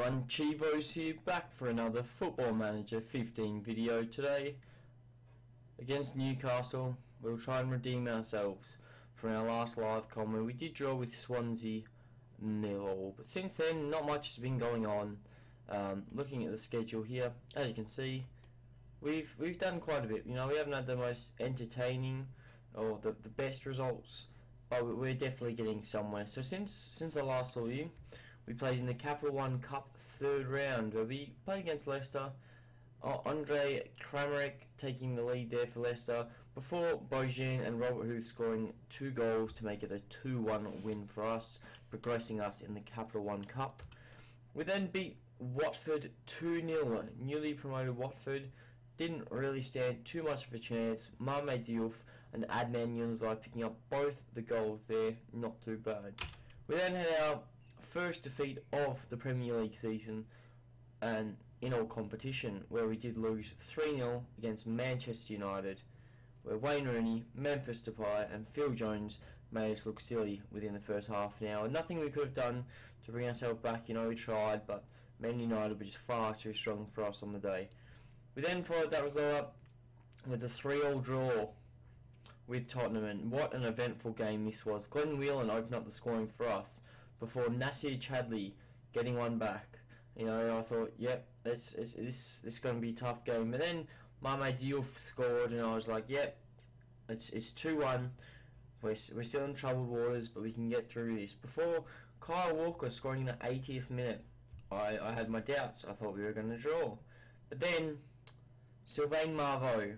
everyone, Chivos here, back for another Football Manager 15 video today. Against Newcastle, we'll try and redeem ourselves from our last live com where we did draw with Swansea 0-0. But since then, not much has been going on. Looking at the schedule here, as you can see, we've done quite a bit. You know, we haven't had the most entertaining or the best results, but we're definitely getting somewhere. So since I last saw you, we played in the Capital One Cup third round where we played against Leicester. Andre Kramaric taking the lead there for Leicester before Bojan and Robert Huth scoring 2 goals to make it a 2-1 win for us, progressing us in the Capital One Cup. We then beat Watford 2-0. Newly promoted Watford didn't really stand too much of a chance. Mame Diouf and Adnan Yunusai picking up both the goals there, not too bad. We then had our first defeat of the Premier League season and in all competition, where we did lose 3-0 against Manchester United, where Wayne Rooney, Memphis Depay and Phil Jones made us look silly within the first half an hour. Nothing we could have done to bring ourselves back. You know, we tried, but Man United were just far too strong for us on the day. We then followed that result up with a 3-3 draw with Tottenham, and what an eventful game this was. Glenn Whelan opened up the scoring for us before Nasir Chadli getting one back. You know, I thought, yep, this is going to be a tough game. But then Mame Diouf scored, and I was like, yep, it's 2-1. We're still in troubled waters, but we can get through this. Before Kyle Walker scoring in the 80th minute, I had my doubts. I thought we were going to draw. But then Sylvain Marveau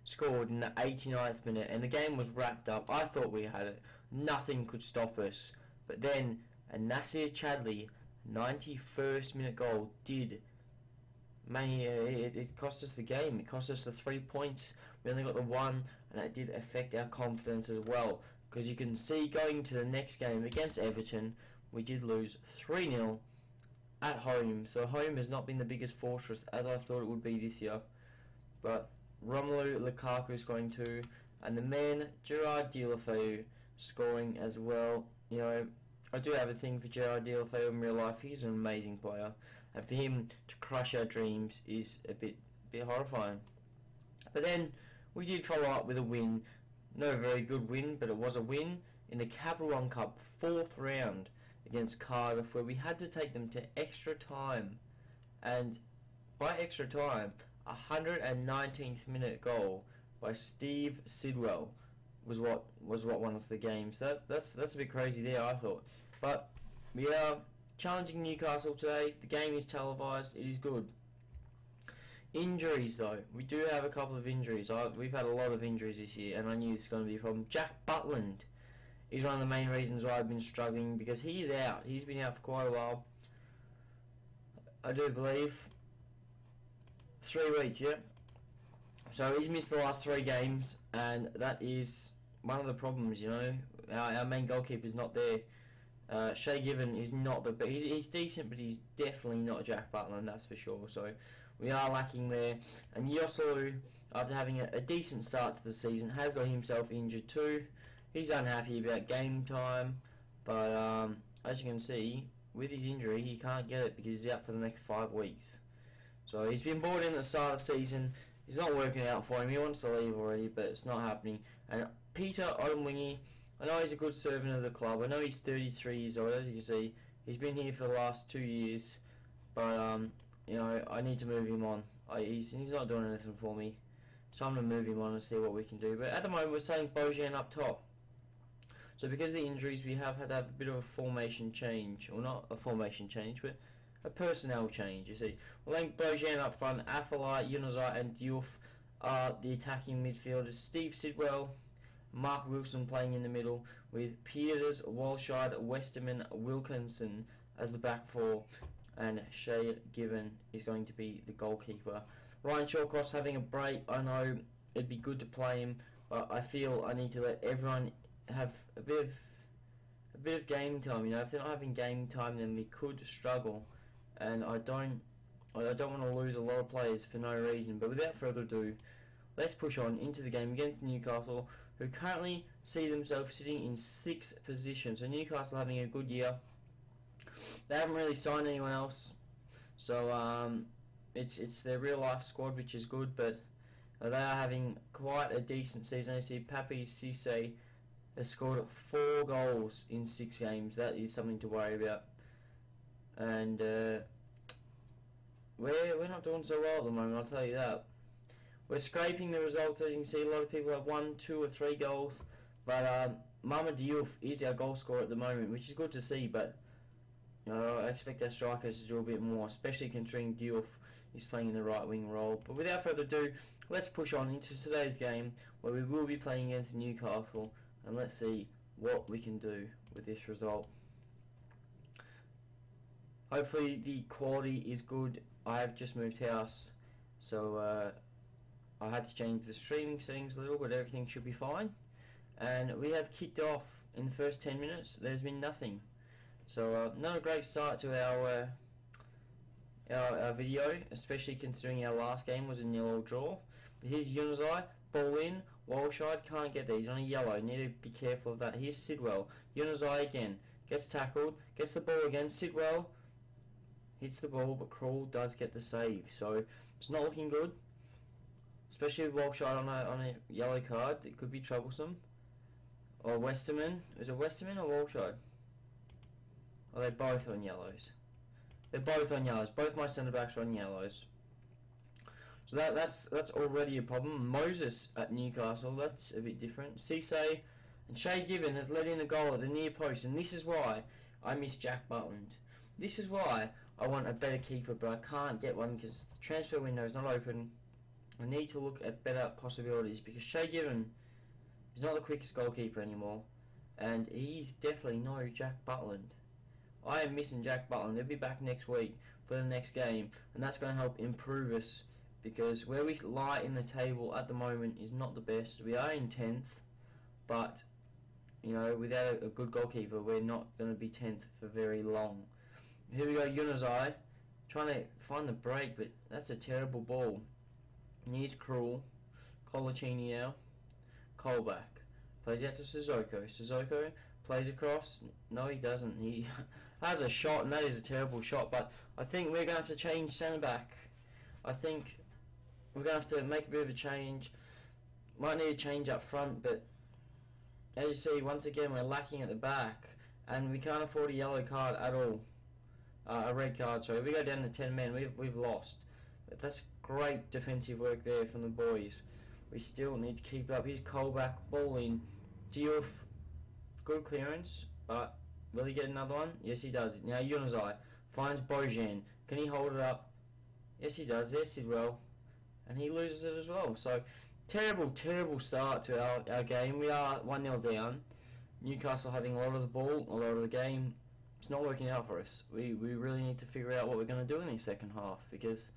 scored in the 89th minute, and the game was wrapped up. I thought we had it. Nothing could stop us. But then a Nasir Chadli 91st minute goal did. Man, it cost us the game. It cost us the 3 points. We only got the 1, and that did affect our confidence as well. Because you can see going to the next game against Everton, we did lose 3-0 at home. So home has not been the biggest fortress as I thought it would be this year. But Romelu Lukaku is going to, and the man Gerard Deulofeu scoring as well. You know, I do have a thing for Gerard Deulofeu in real life. He's an amazing player, and for him to crush our dreams is a bit horrifying. But then we did follow up with a win, no very good win, but it was a win in the Capital One Cup 4th round against Cardiff, where we had to take them to extra time, and by extra time, 119th minute goal by Steve Sidwell was what won us the game. So that's a bit crazy there, I thought. But we are challenging Newcastle today. The game is televised. It is good. Injuries though, we do have a couple of injuries. We've had a lot of injuries this year, and I knew it's going to be a problem. Jack Butland is one of the main reasons why I've been struggling, because he is out. He's been out for quite a while. I do believe 3 weeks, yeah. So he's missed the last 3 games, and that is one of the problems. You know, our main goalkeeper is not there. Shay Given is not the. He's decent, but he's definitely not Jack Butland, that's for sure. So we are lacking there. And Yosselu, after having a decent start to the season, has got himself injured too. He's unhappy about game time, but as you can see, with his injury, he can't get it because he's out for the next 5 weeks. So he's been brought in at the start of the season. It's not working out for him. He wants to leave already, but it's not happening. And Peter Odemwingie, I know he's a good servant of the club. I know he's 33 years old, as you can see. He's been here for the last 2 years, but you know, I need to move him on. He's not doing anything for me, so I'm gonna move him on and see what we can do. But at the moment, we're saying Bojan up top. So because of the injuries, we have had to have a bit of a formation change, or not a formation change, but a personnel change. You see, we're laying Bojan up front. Afellay, Yunusai and Diouf are the attacking midfielders. Steve Sidwell, Mark Wilson playing in the middle, with Peters, Walshide, Westerman, Wilkinson as the back 4, and Shay Given is going to be the goalkeeper. Ryan Shawcross having a break. I know it'd be good to play him, but I feel I need to let everyone have a bit of game time. You know, if they're not having game time, then we could struggle, and I don't want to lose a lot of players for no reason. But without further ado, let's push on into the game against Newcastle, who currently see themselves sitting in 6th position. So Newcastle having a good year. They haven't really signed anyone else. So it's their real life squad, which is good, but they are having quite a decent season. I see Papi Cisse has scored 4 goals in 6 games. That is something to worry about. And we're not doing so well at the moment, I'll tell you that. We're scraping the results. As you can see, a lot of people have 1, 2 or 3 goals, but Mama Diouf is our goal scorer at the moment, which is good to see, but I expect our strikers to do a bit more, especially considering Diouf is playing in the right wing role. But without further ado, let's push on into today's game, where we will be playing against Newcastle, and let's see what we can do with this result. Hopefully the quality is good. I have just moved house, so I had to change the streaming settings a little, but everything should be fine. And we have kicked off in the first 10 minutes. There's been nothing. So not a great start to our video, especially considering our last game was a 0-0 draw. But here's Unizai, ball in, Walshide can't get there, he's on a yellow, need to be careful of that. Here's Sidwell, Unizai again, gets tackled, gets the ball again, Sidwell hits the ball, but Krul does get the save, so it's not looking good, especially with Walshide on a yellow card. It could be troublesome. Or Westerman, is it Westerman or Walshide? Oh, they're both on yellows. They're both on yellows. Both my centre backs are on yellows. So that's already a problem. Moses at Newcastle, that's a bit different. Cisse and Shay Given has let in a goal at the near post, and this is why I miss Jack Butland. This is why I want a better keeper, but I can't get one because the transfer window is not open. I need to look at better possibilities because Shay Given is not the quickest goalkeeper anymore, and he's definitely no Jack Butland. I am missing Jack Butland. He'll be back next week for the next game, and that's going to help improve us because where we lie in the table at the moment is not the best. We are in 10th, but without a good goalkeeper, we're not going to be 10th for very long. Here we go, Unizai, trying to find the break, but that's a terrible ball. And here's Krul, Colaccini now, Colback, plays out to Sissoko. Sissoko plays across. No, he doesn't. He has a shot, and that is a terrible shot. But I think we're going to have to change centre back. I think we're going to have to make a bit of a change. Might need a change up front, but as you see, once again, we're lacking at the back, and we can't afford a yellow card at all. A red card, sorry. If we go down to 10 men, we've lost. But that's great defensive work there from the boys. We still need to keep it up. Here's Colback, ball in. Diouf, good clearance, but will he get another one? Yes, he does. Now Unizai finds Bojan. Can he hold it up? Yes, he does. There's Sidwell, and he loses it as well. So terrible start to our game. We are 1-0 down. Newcastle having a lot of the ball, a lot of the game. It's not working out for us. We really need to figure out what we're going to do in the second half because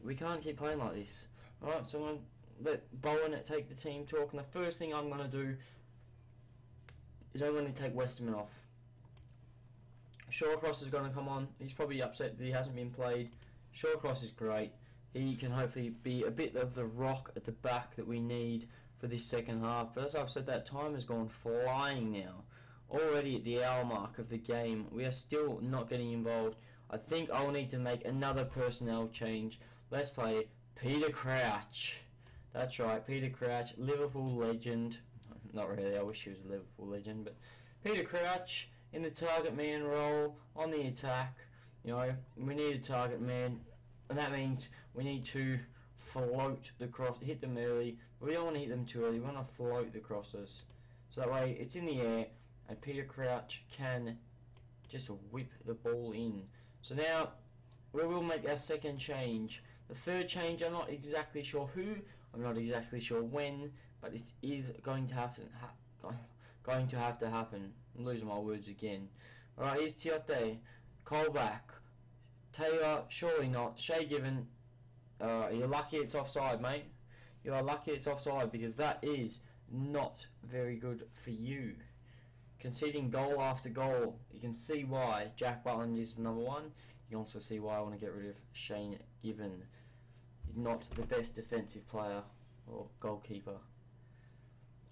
we can't keep playing like this. Alright, so I'm going to let Bowen take the team talk, and the first thing I'm going to do is I'm going to take Westerman off. Shawcross is going to come on. He's probably upset that he hasn't been played. Shawcross is great. He can hopefully be a bit of the rock at the back that we need for this second half. But as I've said, that time has gone flying now. Already at the hour mark of the game, we are still not getting involved. I think I'll need to make another personnel change. Let's play Peter Crouch. That's right, Peter Crouch, Liverpool legend. Not really, I wish he was a Liverpool legend, but Peter Crouch in the target man role on the attack. We need a target man, and that means we need to float the cross, hit them early, but we don't want to hit them too early. We want to float the crosses, so that way it's in the air, and Peter Crouch can just whip the ball in. So now we will make our second change. The third change, I'm not exactly sure who, I'm not exactly sure when, but it is going to have to happen. I'm losing my words again. Alright, here's Tiote, Colback, Taylor, surely not, Shay Given. You're lucky it's offside, mate. You are lucky it's offside because that is not very good for you. Conceding goal after goal, you can see why Jack Butland is the number one. You can also see why I want to get rid of Shane Given. He's not the best defensive player or goalkeeper.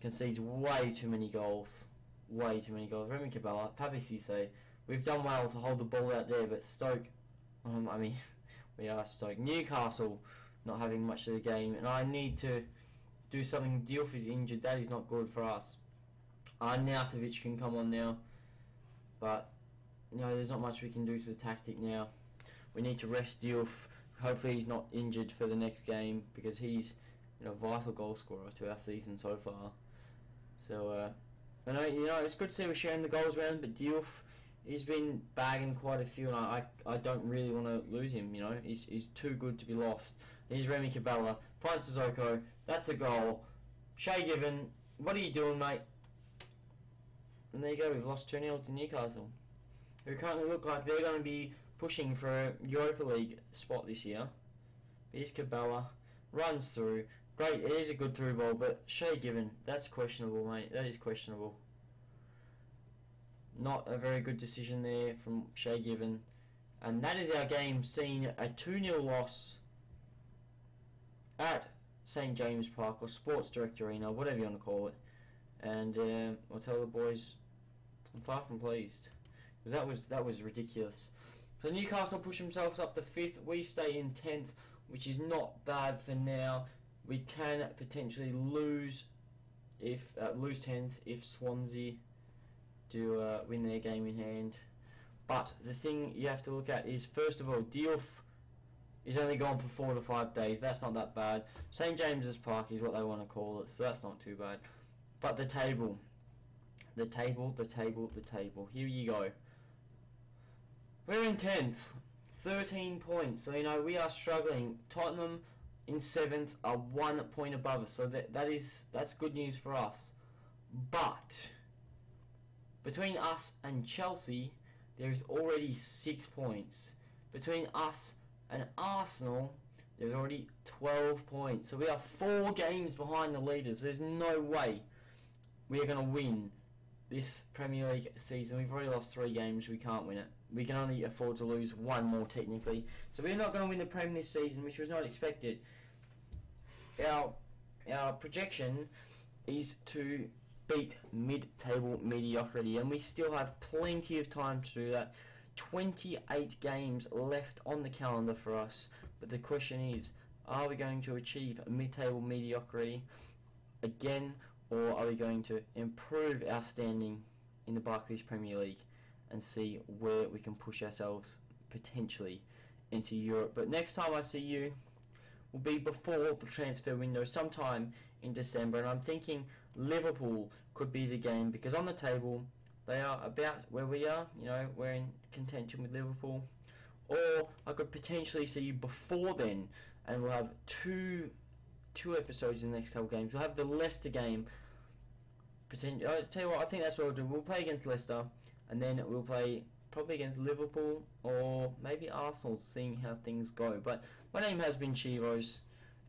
Concedes way too many goals. Way too many goals. Remy Cabella, Papi Cisse. We've done well to hold the ball out there, but Stoke I mean, we are Stoke. Newcastle not having much of the game, and I need to do something. Diouf is injured. That is not good for us. Arnautovic can come on now, but there's not much we can do to the tactic now. We need to rest Diouf. Hopefully he's not injured for the next game, because he's a vital goal scorer to our season so far. So I know it's good to see we're sharing the goals around, but Diouf, he's been bagging quite a few, and I don't really want to lose him. He's too good to be lost. Here's Remy Cabella, finds Sissoko. That's a goal. Shay Given, what are you doing, mate? And there you go. We've lost 2-0 to Newcastle, who currently look like they're going to be pushing for a Europa League spot this year. Here's Cabella, runs through. Great, it is a good through ball, but Shay Given, that's questionable, mate. That is questionable. Not a very good decision there from Shay Given. And that is our game, seeing a 2-0 loss at St James Park, or Sports Direct Arena, whatever you want to call it. And I'll tell the boys, I'm far from pleased, because that was ridiculous. So Newcastle push themselves up to 5th. We stay in 10th, which is not bad for now. We can potentially lose 10th if Swansea do win their game in hand. But the thing you have to look at is, first of all, Diouf is only gone for 4 to 5 days. That's not that bad. St James's Park is what they want to call it, so that's not too bad. But the table. Here you go. We're in 10th, 13 points. So we are struggling. Tottenham in 7th are 1 point above us. So that's good news for us. But between us and Chelsea, there is already 6 points. Between us and Arsenal, there's already 12 points. So we are 4 games behind the leaders. There's no way we are going to win this Premier League season. We've already lost 3 games. We can't win it. We can only afford to lose 1 more technically. So we're not going to win the Prem this season, which was not expected. Our projection is to beat mid-table mediocrity, and we still have plenty of time to do that. 28 games left on the calendar for us, but the question is, are we going to achieve mid-table mediocrity again, or are we going to improve our standing in the Barclays Premier League and see where we can push ourselves potentially into Europe? But next time I see you will be before the transfer window, sometime in December, and I'm thinking Liverpool could be the game, because on the table they are about where we are. We're in contention with Liverpool. Or I could potentially see you before then, and we'll have two episodes in the next couple of games. We'll have the Leicester game. I'll tell you what, I think that's what we'll do. We'll play against Leicester, and then we'll play probably against Liverpool or maybe Arsenal, seeing how things go. But my name has been Chivos.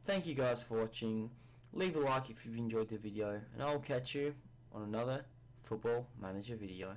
Thank you guys for watching. Leave a like if you've enjoyed the video, and I'll catch you on another Football Manager video.